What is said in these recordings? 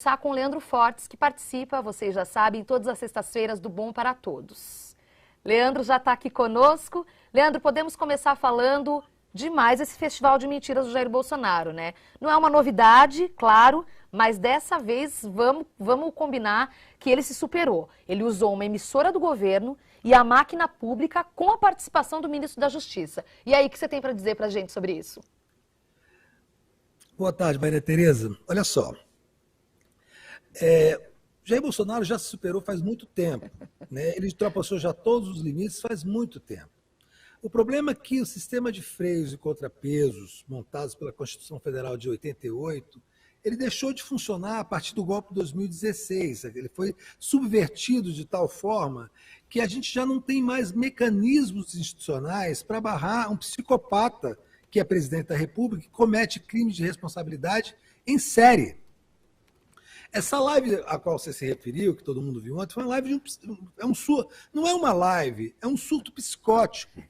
Começar com o Leandro Fortes, que participa, vocês já sabem, todas as sextas-feiras do Bom para Todos. Leandro já está aqui conosco. Leandro, podemos começar falando de mais esse festival de mentiras do Jair Bolsonaro, né? Não é uma novidade, claro, mas dessa vez vamos combinar que ele se superou. Ele usou uma emissora do governo e a máquina pública com a participação do ministro da Justiça. E aí, o que você tem para dizer para a gente sobre isso? Boa tarde, Maria Tereza. Olha só, Jair Bolsonaro já se superou faz muito tempo, né? Ele ultrapassou já todos os limites faz muito tempo. O problema é que o sistema de freios e contrapesos montados pela Constituição Federal de 88, ele deixou de funcionar a partir do golpe de 2016. Ele foi subvertido de tal forma que a gente já não tem mais mecanismos institucionais para barrar um psicopata que é presidente da República, que comete crimes de responsabilidade em série. Essa live a qual você se referiu, que todo mundo viu ontem, foi uma live não é uma live, é um surto psicótico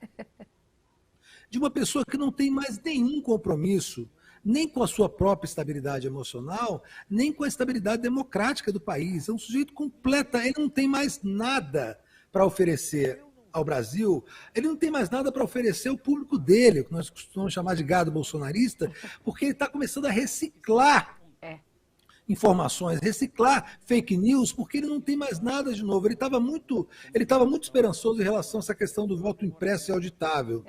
de uma pessoa que não tem mais nenhum compromisso, nem com a sua própria estabilidade emocional, nem com a estabilidade democrática do país. É um sujeito completo, ele não tem mais nada para oferecer ao Brasil, ele não tem mais nada para oferecer ao público dele, que nós costumamos chamar de gado bolsonarista, porque ele está começando a reciclar informações, reciclar fake news, porque ele não tem mais nada de novo. Ele estava muito esperançoso em relação a essa questão do voto impresso e auditável.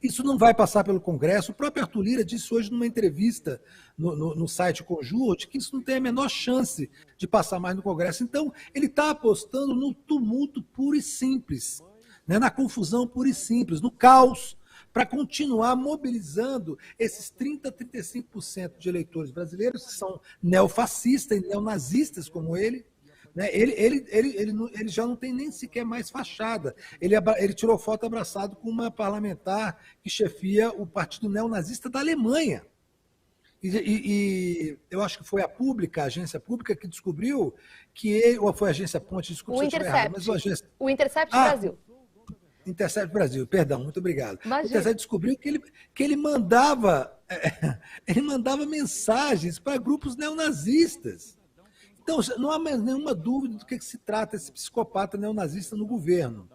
Isso não vai passar pelo Congresso. O próprio Arthur Lira disse hoje numa entrevista no site Conjur que isso não tem a menor chance de passar mais no Congresso. Então, ele está apostando no tumulto puro e simples, né? Na confusão pura e simples, no caos, para continuar mobilizando esses 30% a 35% de eleitores brasileiros que são neofascistas e neonazistas como ele. Né? Ele já não tem nem sequer mais fachada. Ele tirou foto abraçado com uma parlamentar que chefia o partido neonazista da Alemanha. E eu acho que foi a agência pública, que descobriu que ele, ou foi a agência Ponte, desculpa se eu estiver errado, mas o Intercept Brasil. Intercept Brasil, perdão, muito obrigado. Imagina. O Intercept descobriu que ele mandava mensagens para grupos neonazistas. Então, não há nenhuma dúvida do que se trata esse psicopata neonazista no governo.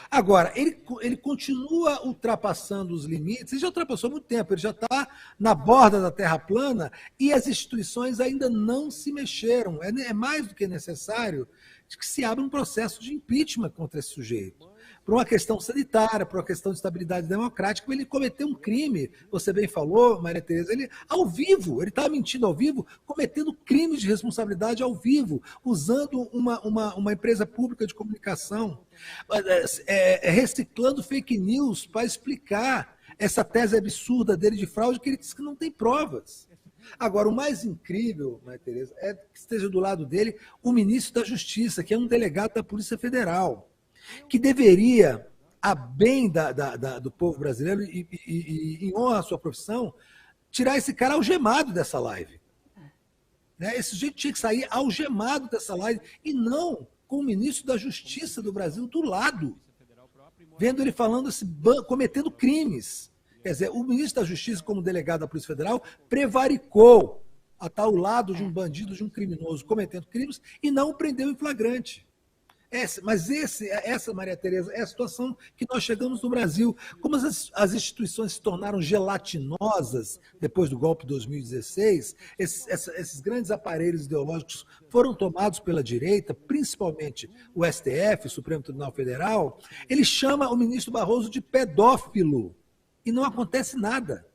Agora, ele continua ultrapassando os limites, ele já ultrapassou há muito tempo, ele já está na borda da terra plana e as instituições ainda não se mexeram. É mais do que necessário que se abra um processo de impeachment contra esse sujeito. Por uma questão sanitária, por uma questão de estabilidade democrática, ele cometeu um crime, você bem falou, Maria Tereza, ele ao vivo, ele estava mentindo ao vivo, cometendo crimes de responsabilidade ao vivo, usando uma empresa pública de comunicação, reciclando fake news para explicar essa tese absurda dele de fraude, que ele diz que não tem provas. Agora, o mais incrível, Maria Tereza, é que esteja do lado dele o ministro da Justiça, que é um delegado da Polícia Federal, que deveria, a bem do povo brasileiro e em honra à sua profissão, tirar esse cara algemado dessa live. Né? Esse sujeito tinha que sair algemado dessa live e não com o ministro da Justiça do Brasil do lado, vendo ele falando assim, cometendo crimes. Quer dizer, o ministro da Justiça, como delegado da Polícia Federal, prevaricou a estar ao lado de um bandido, de um criminoso cometendo crimes e não o prendeu em flagrante. Essa, Maria Tereza, é a situação que nós chegamos no Brasil. Como as instituições se tornaram gelatinosas depois do golpe de 2016, esses grandes aparelhos ideológicos foram tomados pela direita, principalmente o STF, o Supremo Tribunal Federal, ele chama o ministro Barroso de pedófilo e não acontece nada.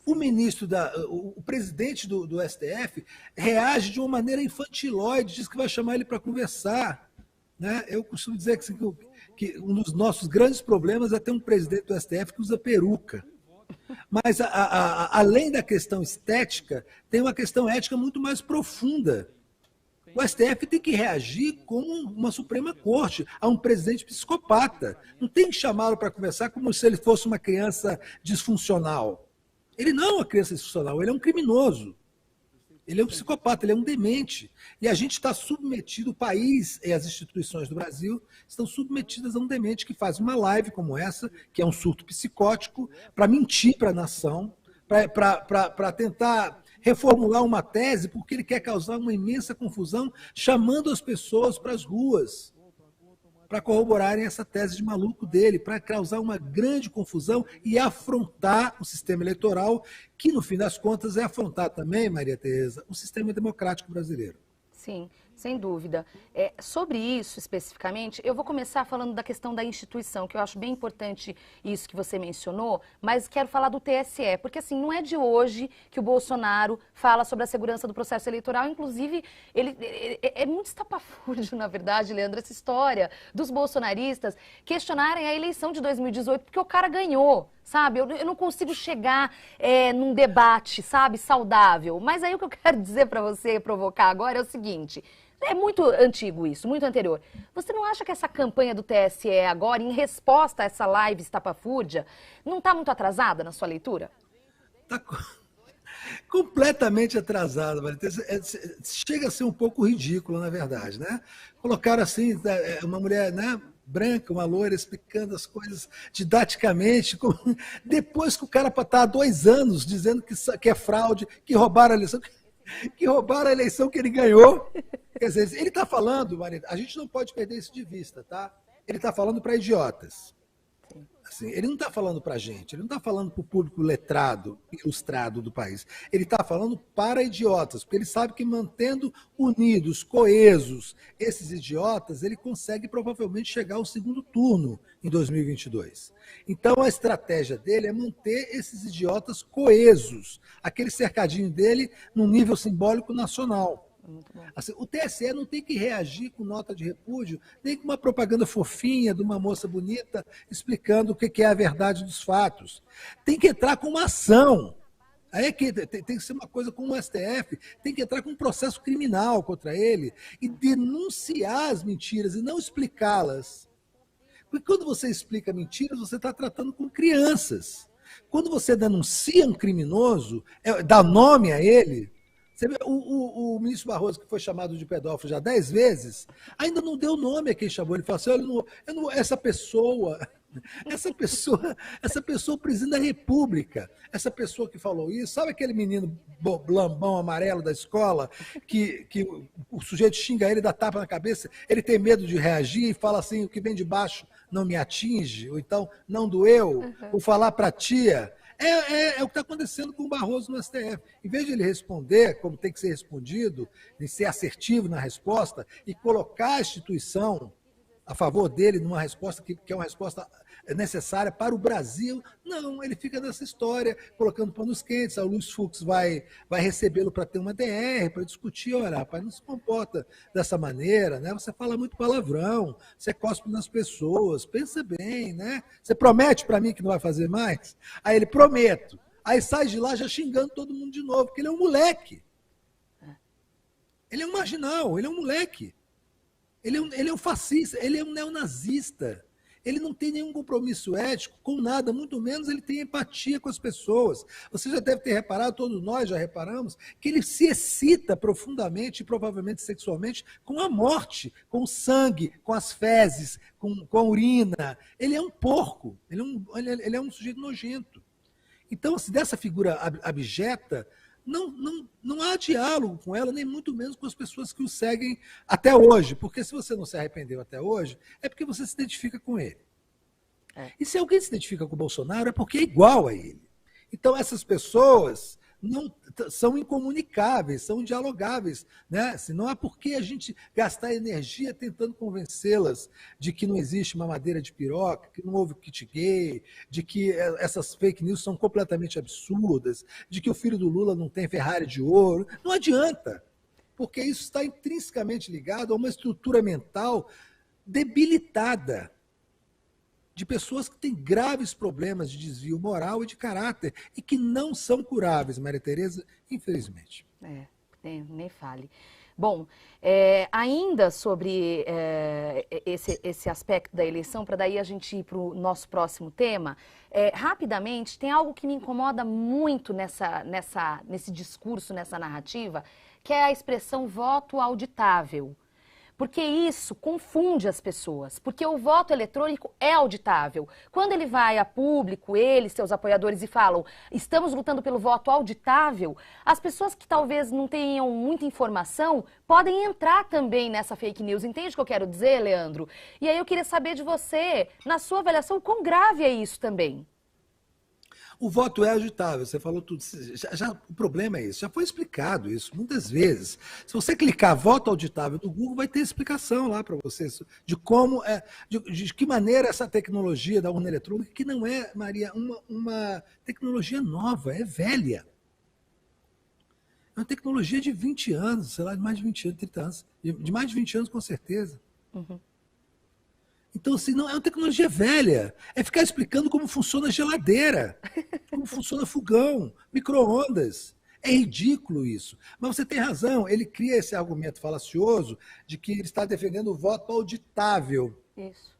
O presidente do STF reage de uma maneira infantilóide, diz que vai chamar ele para conversar. Né? Eu costumo dizer que um dos nossos grandes problemas é ter um presidente do STF que usa peruca. Mas, além da questão estética, tem uma questão ética muito mais profunda. O STF tem que reagir como uma Suprema Corte a um presidente psicopata. Não tem que chamá-lo para conversar como se ele fosse uma criança disfuncional. Ele não é uma criança disfuncional, ele é um criminoso. Ele é um psicopata, ele é um demente. E a gente está submetido, o país e as instituições do Brasil estão submetidas a um demente que faz uma live como essa, que é um surto psicótico, para mentir para a nação, para tentar reformular uma tese porque ele quer causar uma imensa confusão, chamando as pessoas para as ruas, para corroborarem essa tese de maluco dele, para causar uma grande confusão e afrontar o sistema eleitoral, que, no fim das contas, é afrontar também, Maria Tereza, o sistema democrático brasileiro. Sim, sem dúvida. Sobre isso, especificamente, eu vou começar falando da questão da instituição, que eu acho bem importante isso que você mencionou, mas quero falar do TSE, porque assim, não é de hoje que o Bolsonaro fala sobre a segurança do processo eleitoral, inclusive, ele é muito estapafúrdio, na verdade, Leandro, essa história dos bolsonaristas questionarem a eleição de 2018, porque o cara ganhou. Sabe, eu não consigo chegar num debate, sabe, saudável. Mas aí o que eu quero dizer para você, provocar agora, é o seguinte. É muito antigo isso, muito anterior. Você não acha que essa campanha do TSE agora, em resposta a essa live estapafúrdia, não está muito atrasada na sua leitura? Está completamente atrasada, chega a ser um pouco ridículo, na verdade, né? Colocaram assim, uma mulher, né, branca, uma loira, explicando as coisas didaticamente, depois que o cara está há 2 anos dizendo que é fraude, que roubaram a eleição que ele ganhou. Quer dizer, ele está falando, Maria, a gente não pode perder isso de vista, tá? Ele está falando para idiotas. Assim, ele não está falando para a gente, ele não está falando para o público letrado, ilustrado do país. Ele está falando para idiotas, porque ele sabe que mantendo unidos, coesos, esses idiotas, ele consegue provavelmente chegar ao segundo turno em 2022. Então a estratégia dele é manter esses idiotas coesos, aquele cercadinho dele num nível simbólico nacional. Assim, o TSE não tem que reagir com nota de repúdio, nem com uma propaganda fofinha de uma moça bonita explicando o que é a verdade dos fatos. Tem que entrar com uma ação. Aí é que tem que ser uma coisa como o STF, tem que entrar com um processo criminal contra ele e denunciar as mentiras e não explicá-las. Porque quando você explica mentiras, você está tratando com crianças. Quando você denuncia um criminoso, dá nome a ele. Você vê, o ministro Barroso, que foi chamado de pedófilo já 10 vezes, ainda não deu nome a quem chamou. Ele falou assim, olha, essa pessoa, o presidente da República, essa pessoa que falou isso, sabe aquele menino lambão amarelo da escola, que o sujeito xinga ele, dá tapa na cabeça, ele tem medo de reagir e fala assim, o que vem de baixo não me atinge, ou então não doeu, ou falar para a tia... É o que está acontecendo com o Barroso no STF. Em vez de ele responder como tem que ser respondido, de ser assertivo na resposta e colocar a instituição a favor dele numa resposta que é uma resposta necessária para o Brasil, não, ele fica nessa história, colocando panos quentes, o Luiz Fux vai recebê-lo para ter uma DR, para discutir, olha, rapaz, não se comporta dessa maneira, né? Você fala muito palavrão, você cospe nas pessoas, pensa bem, né? Você promete para mim que não vai fazer mais? Aí ele, prometo. Aí sai de lá já xingando todo mundo de novo, porque ele é um moleque. Ele é um marginal, ele é um moleque. Ele é um fascista, ele é um neonazista. Ele não tem nenhum compromisso ético com nada, muito menos ele tem empatia com as pessoas. Você já deve ter reparado, todos nós já reparamos, que ele se excita profundamente e provavelmente sexualmente com a morte, com o sangue, com as fezes, com a urina. Ele é um porco, ele é um sujeito nojento. Então, assim, dessa figura abjeta, não há diálogo com ela, nem muito menos com as pessoas que o seguem até hoje. Porque se você não se arrependeu até hoje, é porque você se identifica com ele. E se alguém se identifica com o Bolsonaro, é porque é igual a ele. Então, essas pessoas não são incomunicáveis, são indialogáveis, né? Assim, não há por que a gente gastar energia tentando convencê-las de que não existe mamadeira de piroca, que não houve kit gay, de que essas fake news são completamente absurdas, de que o filho do Lula não tem Ferrari de ouro. Não adianta, porque isso está intrinsecamente ligado a uma estrutura mental debilitada, de pessoas que têm graves problemas de desvio moral e de caráter e que não são curáveis, Maria Tereza, infelizmente. Nem fale. Bom, ainda sobre esse aspecto da eleição, para daí a gente ir para o nosso próximo tema, rapidamente, tem algo que me incomoda muito nesse discurso, nessa narrativa, que é a expressão voto auditável. Porque isso confunde as pessoas, porque o voto eletrônico é auditável. Quando ele vai a público, ele, seus apoiadores, e falam, estamos lutando pelo voto auditável, as pessoas que talvez não tenham muita informação podem entrar também nessa fake news. Entende o que eu quero dizer, Leandro? E aí eu queria saber de você, na sua avaliação, o quão grave é isso também? O voto é auditável, você falou tudo. O problema é isso, já foi explicado isso muitas vezes. Se você clicar voto auditável do Google, vai ter explicação lá para você de como de que maneira essa tecnologia da urna eletrônica, que não é, Maria, uma tecnologia nova, é velha. É uma tecnologia de 20 anos, sei lá, de mais de 20 anos, 30 anos, de mais de 20 anos com certeza. Uhum. Então, assim, não é uma tecnologia velha. É ficar explicando como funciona a geladeira, como funciona fogão, micro-ondas. É ridículo isso. Mas você tem razão, ele cria esse argumento falacioso de que ele está defendendo o voto auditável. Isso.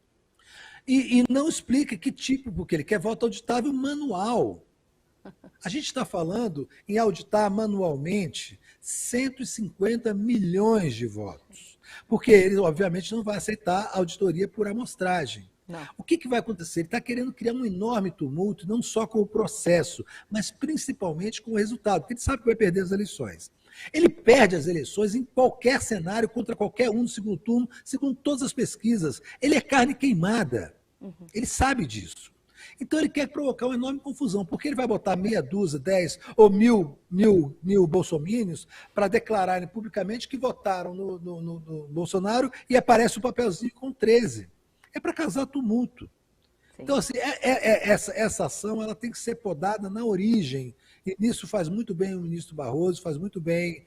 E não explica que tipo, porque ele quer voto auditável manual. A gente está falando em auditar manualmente 150 milhões de votos. Porque ele, obviamente, não vai aceitar auditoria por amostragem. Não. O que vai acontecer? Ele está querendo criar um enorme tumulto, não só com o processo, mas principalmente com o resultado, porque ele sabe que vai perder as eleições. Ele perde as eleições em qualquer cenário, contra qualquer um no segundo turno, segundo todas as pesquisas. Ele é carne queimada. Uhum. Ele sabe disso. Então ele quer provocar uma enorme confusão, porque ele vai botar meia dúzia, 10 ou mil bolsomínios para declararem publicamente que votaram no Bolsonaro e aparece o papelzinho com 13. É para causar tumulto. Sim. Então, assim, essa ação ela tem que ser podada na origem. E nisso faz muito bem o ministro Barroso, faz muito bem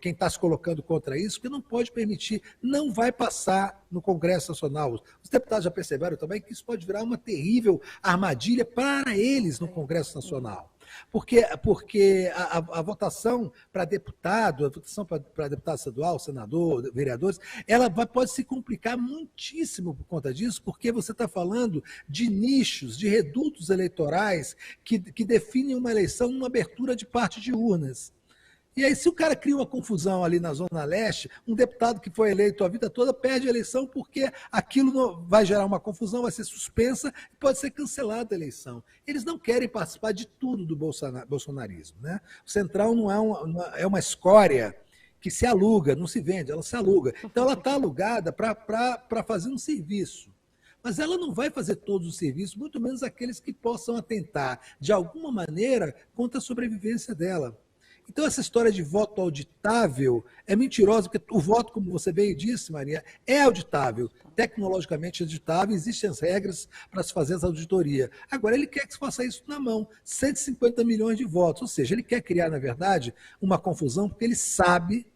quem está se colocando contra isso, porque não pode permitir, não vai passar no Congresso Nacional. Os deputados já perceberam também que isso pode virar uma terrível armadilha para eles no Congresso Nacional. Porque a votação para deputado, a votação para deputado estadual, senador, vereadores, ela pode se complicar muitíssimo por conta disso, porque você está falando de nichos, de redutos eleitorais que definem uma eleição numa abertura de parte de urnas. E aí, se o cara cria uma confusão ali na Zona Leste, um deputado que foi eleito a vida toda perde a eleição porque aquilo vai gerar uma confusão, vai ser suspensa e pode ser cancelada a eleição. Eles não querem participar de tudo do bolsonarismo. Né? O Centrão não é uma escória que se aluga, não se vende, ela se aluga. Então, ela está alugada para fazer um serviço. Mas ela não vai fazer todos os serviços, muito menos aqueles que possam atentar, de alguma maneira, contra a sobrevivência dela. Então, essa história de voto auditável é mentirosa, porque o voto, como você bem disse, Maria, é auditável, tecnologicamente auditável, existem as regras para se fazer essa auditoria. Agora, ele quer que se faça isso na mão, 150 milhões de votos, ou seja, ele quer criar, na verdade, uma confusão, porque ele sabe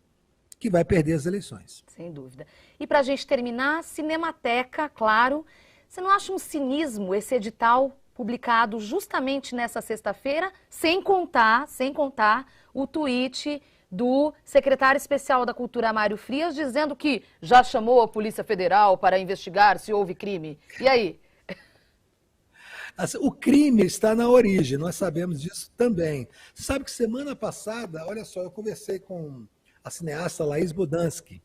que vai perder as eleições. Sem dúvida. E para a gente terminar, Cinemateca, claro, você não acha um cinismo esse edital publicado justamente nessa sexta-feira, sem contar o tweet do secretário especial da Cultura, Mário Frias, dizendo que já chamou a Polícia Federal para investigar se houve crime. E aí? O crime está na origem, nós sabemos disso também. Você sabe que semana passada, olha só, eu conversei com a cineasta Laís Bodansky,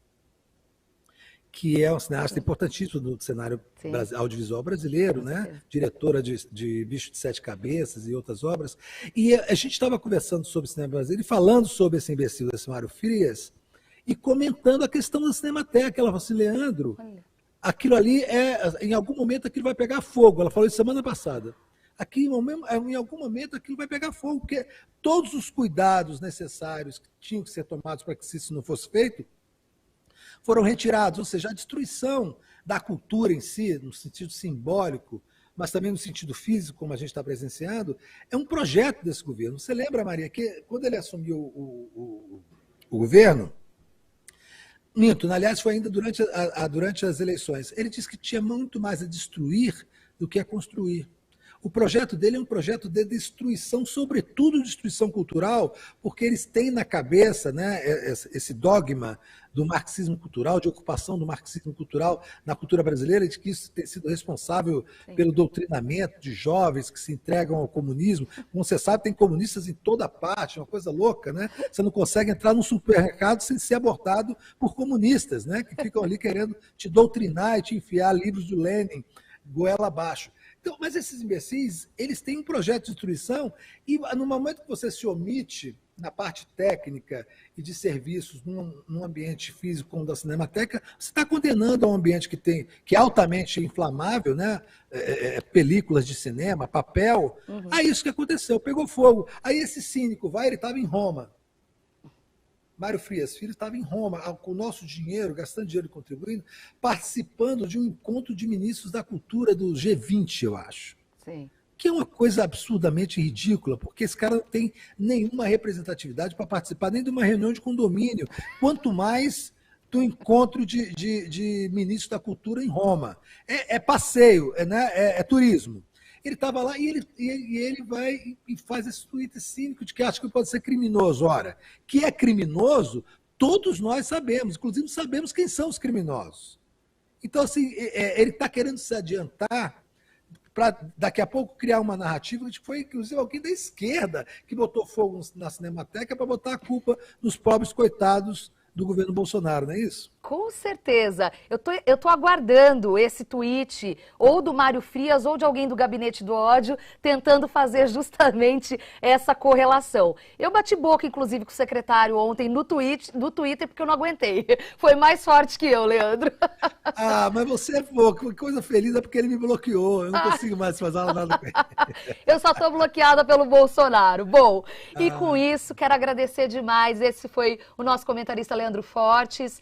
que é uma cineasta importantíssima do cenário audiovisual brasileiro, né? Diretora de Bicho de Sete Cabeças e outras obras. E a gente estava conversando sobre o cinema brasileiro e falando sobre esse imbecil desse Mário Frias e comentando a questão da Cinemateca. Ela falou assim, Leandro, aquilo ali em algum momento aquilo vai pegar fogo. Ela falou isso semana passada. Aqui, em algum momento, aquilo vai pegar fogo, porque todos os cuidados necessários que tinham que ser tomados para que isso não fosse feito foram retirados, ou seja, a destruição da cultura em si, no sentido simbólico, mas também no sentido físico, como a gente está presenciando, é um projeto desse governo. Você lembra, Maria, que quando ele assumiu o governo, aliás, foi ainda durante as eleições, ele disse que tinha muito mais a destruir do que a construir. O projeto dele é um projeto de destruição, sobretudo destruição cultural, porque eles têm na cabeça, né, esse dogma do marxismo cultural, de ocupação do marxismo cultural na cultura brasileira, de que isso tem sido responsável pelo doutrinamento de jovens que se entregam ao comunismo. Como você sabe, tem comunistas em toda parte, uma coisa louca, né? Você não consegue entrar num supermercado sem ser abordado por comunistas, né? Que ficam ali querendo te doutrinar e te enfiar livros do Lenin goela abaixo. Então, mas esses imbecis, eles têm um projeto de destruição e no momento que você se omite na parte técnica e de serviços num ambiente físico como o da Cinemateca, você está condenando a um ambiente que é altamente inflamável, né? Películas de cinema, papel. Aí isso que aconteceu, pegou fogo. Aí esse cínico ele estava em Roma. Mário Frias Filho estava em Roma, com o nosso dinheiro, gastando dinheiro contribuindo, participando de um encontro de ministros da cultura do G20, eu acho. Sim. Que é uma coisa absurdamente ridícula, porque esse cara não tem nenhuma representatividade para participar nem de uma reunião de condomínio, quanto mais do encontro de ministros da cultura em Roma. É passeio, é turismo. Ele estava lá e ele vai e faz esse Twitter cínico de que acha que pode ser criminoso. Ora, que é criminoso, todos nós sabemos, inclusive sabemos quem são os criminosos. Então, assim, ele está querendo se adiantar para daqui a pouco criar uma narrativa de que foi, inclusive, alguém da esquerda que botou fogo na Cinemateca para botar a culpa nos pobres coitados do governo Bolsonaro, não é isso? Com certeza. Eu tô aguardando esse tweet, ou do Mário Frias, ou de alguém do Gabinete do Ódio, tentando fazer justamente essa correlação. Eu bati boca, inclusive, com o secretário ontem no Twitter, porque eu não aguentei. Foi mais forte que eu, Leandro. Ah, mas você é pouco. Coisa feliz é porque ele me bloqueou. Eu não consigo mais fazer nada com ele. Eu só estou bloqueada pelo Bolsonaro. Bom, e com isso, quero agradecer demais. Esse foi o nosso comentarista Leandro Fortes.